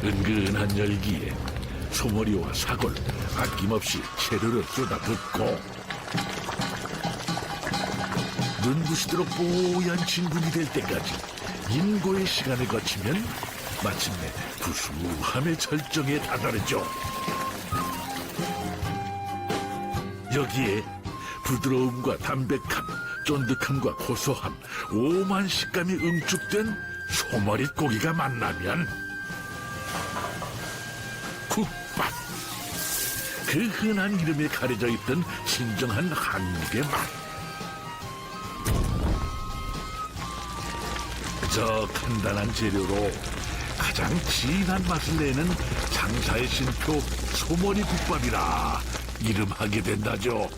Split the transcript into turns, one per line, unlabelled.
은근한 열기에 소머리와 사골 아낌없이 채르르 쏟아붓고 눈부시도록 뽀얀 진국이 될 때까지 인고의 시간을 거치면 마침내 구수함의 절정에 다다르죠. 여기에 부드러움과 담백함, 쫀득함과 고소함, 오만 식감이 응축된 소머리 고기가 만나면 국밥, 그 흔한 이름에 가려져 있던 진정한 한국의 맛. 그저 간단한 재료로 가장 진한 맛을 내는 장사의 신표 소머리 국밥이라 이름하게 된다죠.